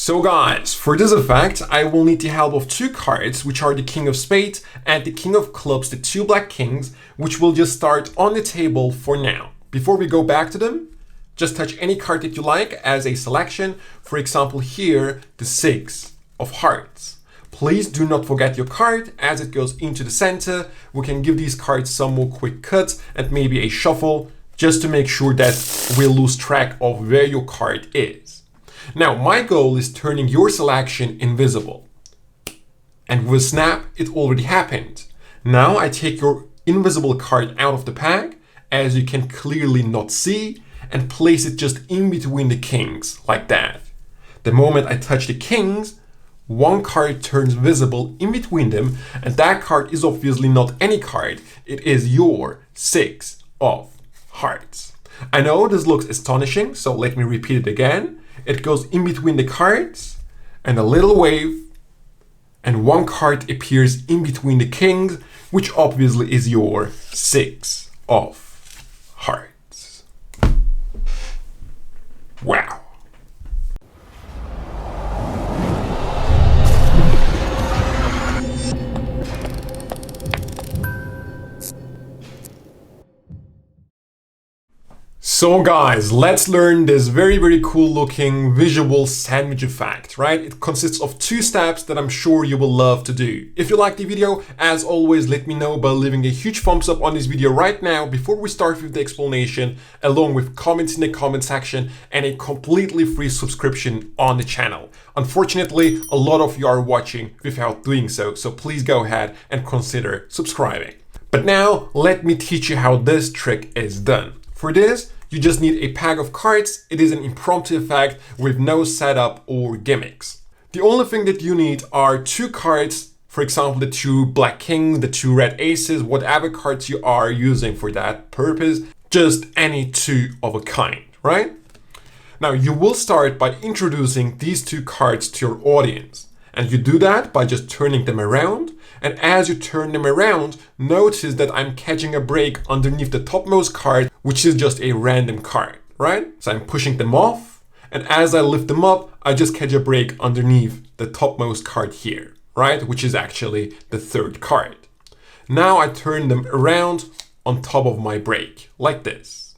So guys, for this effect, I will need the help of two cards, which are the King of Spades and the King of Clubs, the two black kings, which will just start on the table for now. Before we go back to them, just touch any card that you like as a selection. For example, here, the Six of Hearts. Please do not forget your card as it goes into the center. We can give these cards some more quick cuts and maybe a shuffle, just to make sure that we lose track of where your card is. Now, my goal is turning your selection invisible. And with snap, it already happened. Now I take your invisible card out of the pack, as you can clearly not see, and place it just in between the kings, like that. The moment I touch the kings, one card turns visible in between them, and that card is obviously not any card, it is your Six of Hearts. I know this looks astonishing, so let me repeat it again. It goes in between the cards, and a little wave, and one card appears in between the kings, which obviously is your Six of Hearts. Wow. So guys, let's learn this very cool looking visual sandwich effect, right? It consists of two steps that I'm sure you will love to do. If you liked the video, as always, let me know by leaving a huge thumbs up on this video right now before we start with the explanation, along with comments in the comment section and a completely free subscription on the channel. Unfortunately, a lot of you are watching without doing so, so please go ahead and consider subscribing. But now, let me teach you how this trick is done. For this, you just need a pack of cards. It is an impromptu effect with no setup or gimmicks. The only thing that you need are two cards, for example, the two black kings, the two red aces, whatever cards you are using for that purpose, just any two of a kind, right? Now you will start by introducing these two cards to your audience. And you do that by just turning them around. And as you turn them around, notice that I'm catching a break underneath the topmost card, which is just a random card, right? So I'm pushing them off. And as I lift them up, I just catch a break underneath the topmost card here, right? Which is actually the third card. Now I turn them around on top of my break, like this.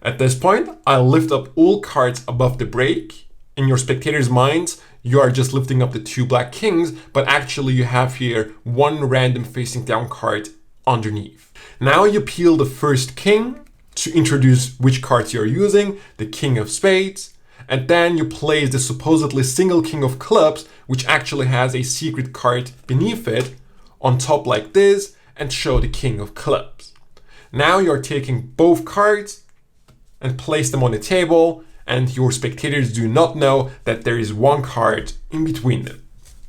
At this point, I lift up all cards above the break. In your spectator's minds, you are just lifting up the two black kings, but actually you have here one random facing down card underneath. Now you peel the first king to introduce which cards you're using, the King of Spades, and then you place the supposedly single King of Clubs, which actually has a secret card beneath it, on top like this, and show the King of Clubs. Now you're taking both cards and place them on the table, and your spectators do not know that there is one card in between them,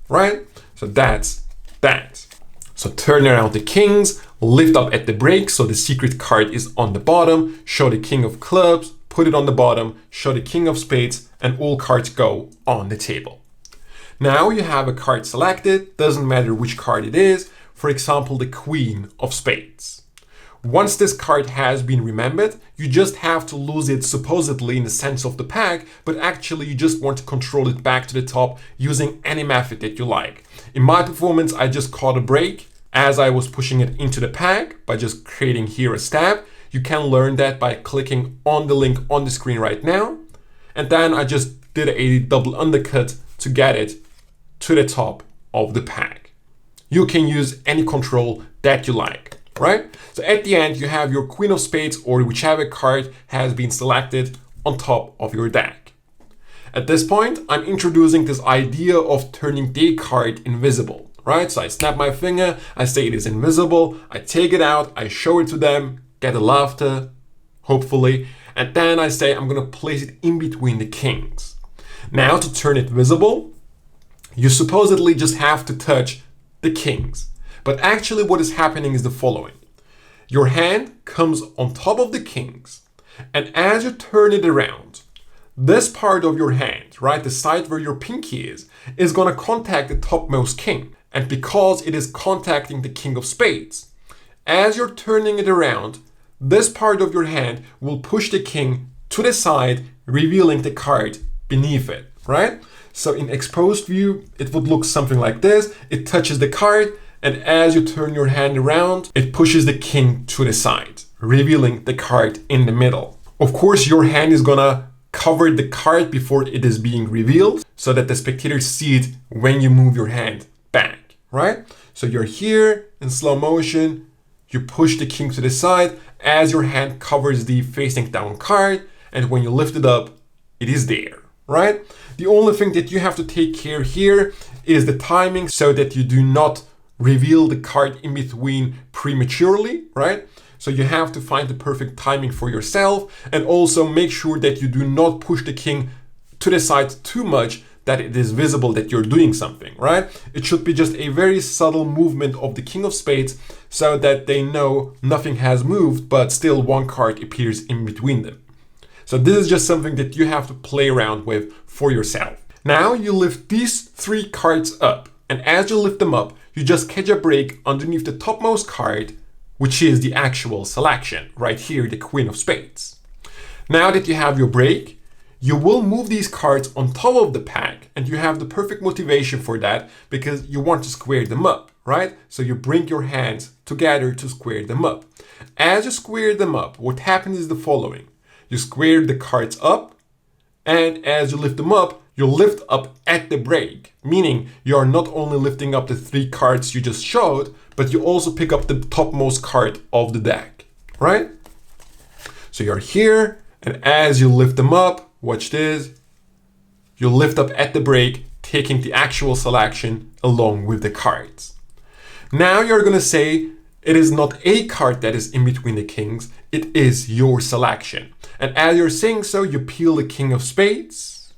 right? So that's that. So turn around the kings, lift up at the break so the secret card is on the bottom, show the King of Clubs, put it on the bottom, show the King of Spades, and all cards go on the table. Now you have a card selected, doesn't matter which card it is, for example, the Queen of Spades. Once this card has been remembered, you just have to lose it supposedly in the center of the pack, but actually you just want to control it back to the top using any method that you like. In my performance, I just caught a break as I was pushing it into the pack by just creating here a stab. You can learn that by clicking on the link on the screen right now. And then I just did a double undercut to get it to the top of the pack. You can use any control that you like. Right? So at the end, you have your Queen of Spades or whichever card has been selected on top of your deck. At this point, I'm introducing this idea of turning the card invisible, right? So I snap my finger, I say it is invisible, I take it out, I show it to them, get a laughter, hopefully, and then I say I'm gonna place it in between the kings. Now to turn it visible, you supposedly just have to touch the kings. But actually what is happening is the following. Your hand comes on top of the kings, and as you turn it around, this part of your hand, right, the side where your pinky is gonna contact the topmost king. And because it is contacting the King of Spades, as you're turning it around, this part of your hand will push the king to the side, revealing the card beneath it, right? So in exposed view, it would look something like this. It touches the card, and as you turn your hand around, it pushes the king to the side, revealing the card in the middle. Of course, your hand is gonna cover the card before it is being revealed so that the spectators see it when you move your hand back, right? So you're here in slow motion, you push the king to the side as your hand covers the facing down card, and when you lift it up, it is there, right? The only thing that you have to take care here is the timing so that you do not reveal the card in between prematurely, right? So you have to find the perfect timing for yourself, and also make sure that you do not push the king to the side too much that it is visible that you're doing something, right? It should be just a very subtle movement of the king of spades so that they know nothing has moved, but still one card appears in between them. So this is just something that you have to play around with for yourself. Now you lift these 3 cards up, and as you lift them up, you just catch a break underneath the topmost card, which is the actual selection, right here, the queen of spades. Now that you have your break, you will move these cards on top of the pack, and you have the perfect motivation for that because you want to square them up, right? So you bring your hands together to square them up. As you square them up, what happens is the following. You square the cards up, and as you lift them up, you lift up at the break, meaning you are not only lifting up the 3 cards you just showed, but you also pick up the topmost card of the deck, right? So you're here, and as you lift them up, watch this, you lift up at the break, taking the actual selection along with the cards. Now you're gonna say, it is not a card that is in between the kings, it is your selection. And as you're saying so, you peel the king of spades.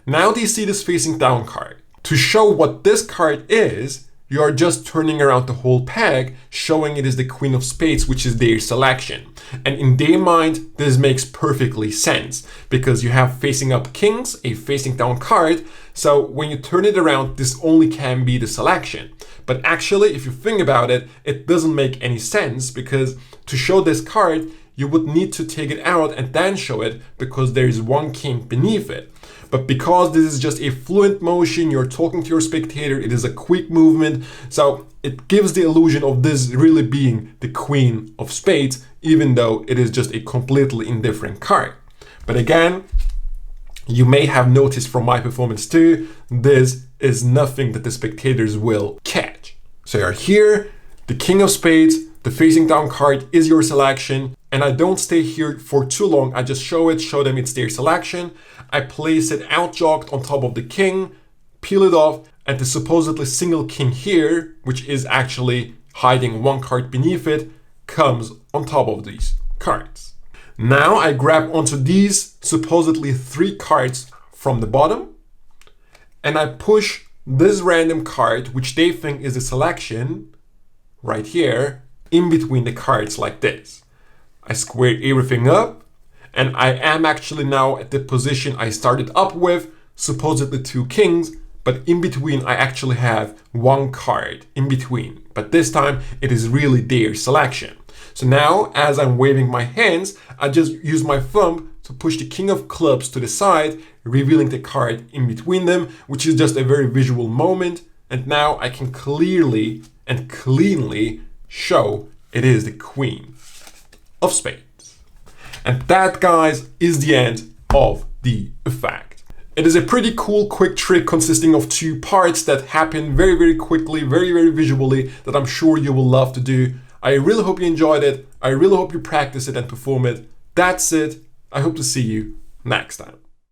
Now do you see this facing down card? To show what this card is, you are just turning around the whole pack, showing it is the queen of spades, which is their selection. And in their mind, this makes perfectly sense because you have facing up kings, a facing down card. So when you turn it around, this only can be the selection. But actually, if you think about it, it doesn't make any sense because to show this card, you would need to take it out and then show it because there is one king beneath it. But because this is just a fluent motion, you're talking to your spectator, it is a quick movement, so it gives the illusion of this really being the queen of spades, even though it is just a completely indifferent card. But again, you may have noticed from my performance too, this is nothing that the spectators will catch. So you're here, the king of spades, the facing down card is your selection, and I don't stay here for too long. I just show them it's their selection. I place it outjogged on top of the king, peel it off, and the supposedly single king here, which is actually hiding one card beneath it, comes on top of these cards. Now I grab onto these supposedly 3 cards from the bottom, and I push this random card, which they think is a selection, right here, in between the cards like this. I square everything up, and I am actually now at the position I started up with, supposedly 2 kings, but in between I actually have 1 card in between. But this time it is really their selection. So now, as I'm waving my hands, I just use my thumb to push the king of clubs to the side, revealing the card in between them, which is just a very visual moment. And now I can clearly and cleanly show it is the queen of spades. And that, guys, is the end of the effect. It is a pretty cool quick trick consisting of 2 parts that happen very, very quickly, very, very visually, that I'm sure you will love to do. I really hope you enjoyed it. I really hope you practice it and perform it. That's it. I hope to see you next time.